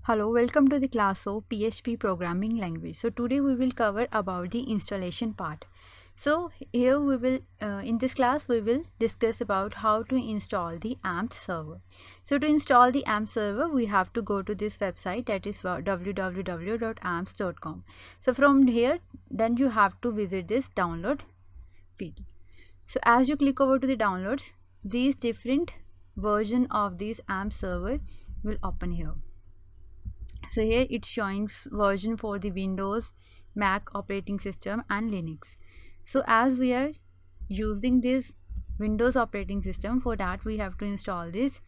Hello, welcome to the class of PHP programming language. So today we will cover about the installation part. So here we will in this class we will discuss about how to install the AMP server. So to install the AMP server we have to go to this website, that is www.amps.com. So from here then you have to visit this download field. So as you click over to the downloads, these different version of this AMP server will open here. So here it's showing version for the Windows, Mac operating system and Linux. So as we are using this Windows operating system, for that we have to install this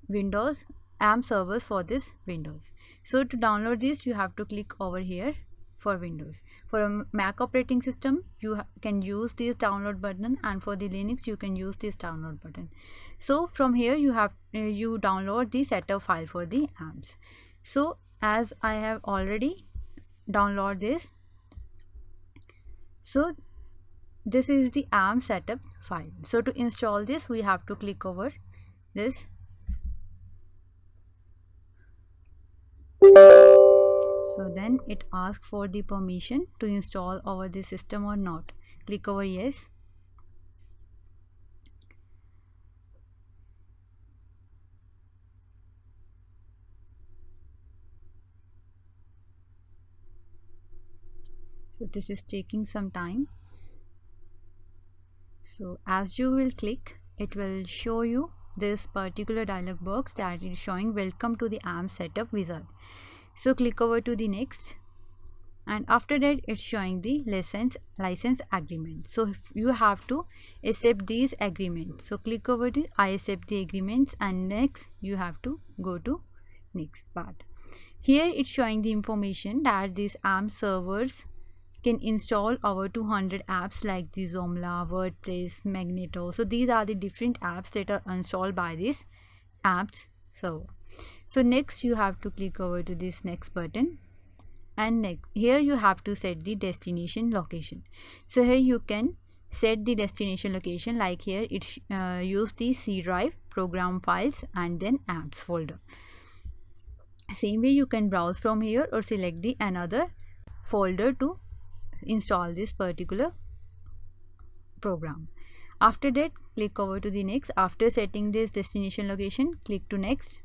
Windows AMP servers for this Windows. So to download this you have to click over here for Windows. For a Mac operating system you can use this download button, and for the Linux you can use this download button. So from here you have you download the setup file for the AMPs. So as I have already downloaded this, so this is the AMP setup file. So to install this we have to click over this. So then it asks for the permission to install over the system or not. Click over yes. So this is taking some time. So as you will click, it will show you this particular dialog box that is showing welcome to the AMP setup wizard. So click over to the next, and after that it's showing the license agreement. So if you have to accept these agreements, so click over to I accept the agreements, and next you have to go to next part. Here it's showing the information that these AMP servers can install over 200 apps like the Zoomla, WordPress, Magneto. So these are the different apps that are installed by this apps server. So next you have to click over to this next button, and next here you have to set the destination location. So here you can set the destination location, like here it's use the C drive, program files and then apps folder. Same way you can browse from here or select the another folder to install this particular program. After that click over to the next. After setting this destination location, click to next,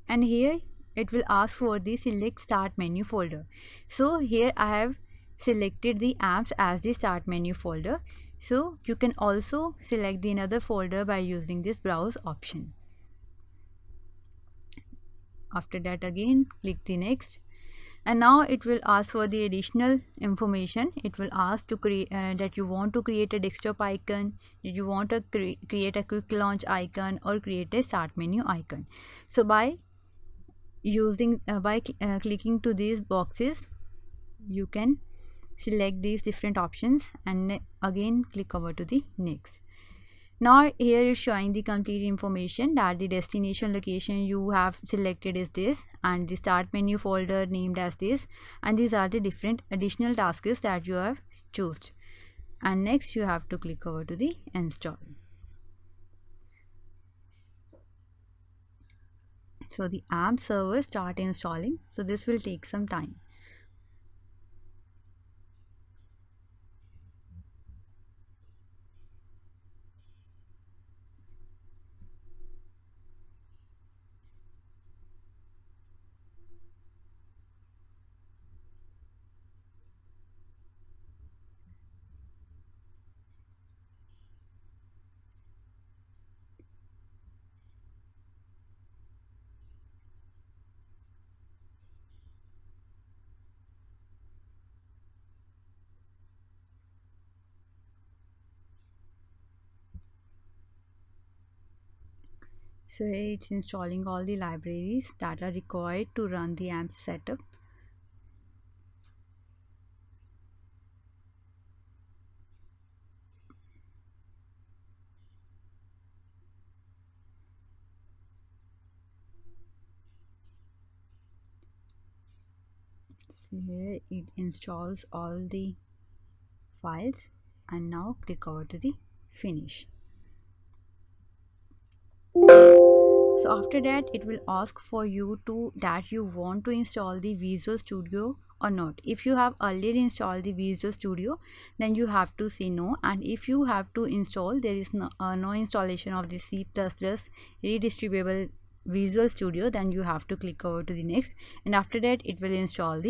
and here it will ask for the select start menu folder. So here I have selected the apps as the start menu folder. So you can also select the another folder by using this browse option. After that again click the next, and now it will ask for the additional information. It will ask to create that you want to create a desktop icon, that you want to create a quick launch icon, or create a start menu icon. So by using clicking to these boxes you can select these different options, and again click over to the next. Now here is showing the complete information that the destination location you have selected is this, and the start menu folder named as this, and these are the different additional tasks that you have chosen. And next you have to click over to the install. So the AMP server start installing, so this will take some time. So here it's installing all the libraries that are required to run the AMP setup. So here it installs all the files, and now click over to the finish. So after that, it will ask for you to that you want to install the Visual Studio or not. If you have earlier installed the Visual Studio, then you have to say no, and if you have to install, there is no installation of the C++ redistributable Visual Studio, then you have to click over to the next, and after that it will install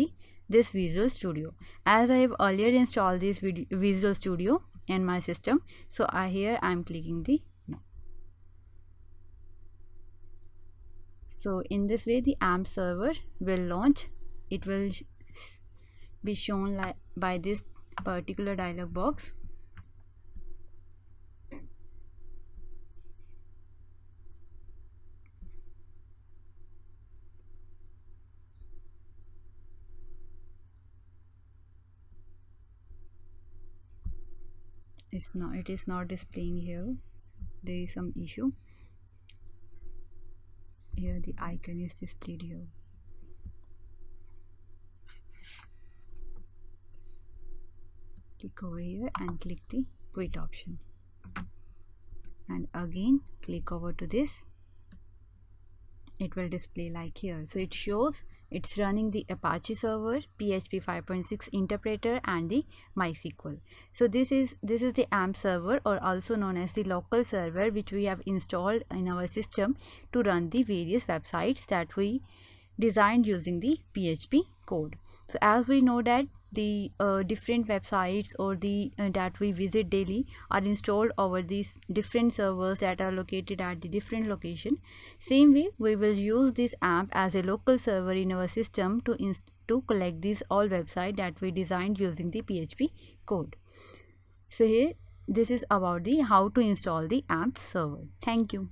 this Visual Studio. As I have earlier installed this Visual Studio in my system, so here I am clicking the no. So in this way the AMP server will launch. It will be shown like by this particular dialog box. It is not displaying here. There is some issue here. The icon is displayed here. Click over here and click the quit option, and again click over to this. It will display like here. So it shows it's running the Apache server, PHP 5.6 interpreter, and the MySQL. So this is the AMP server, or also known as the local server, which we have installed in our system to run the various websites that we designed using the PHP code. So as we know that the different websites or the that we visit daily are installed over these different servers that are located at the different location. Same way, we will use this AMP as a local server in our system to collect these all websites that we designed using the PHP code. So here this is about the how to install the AMP server. Thank you.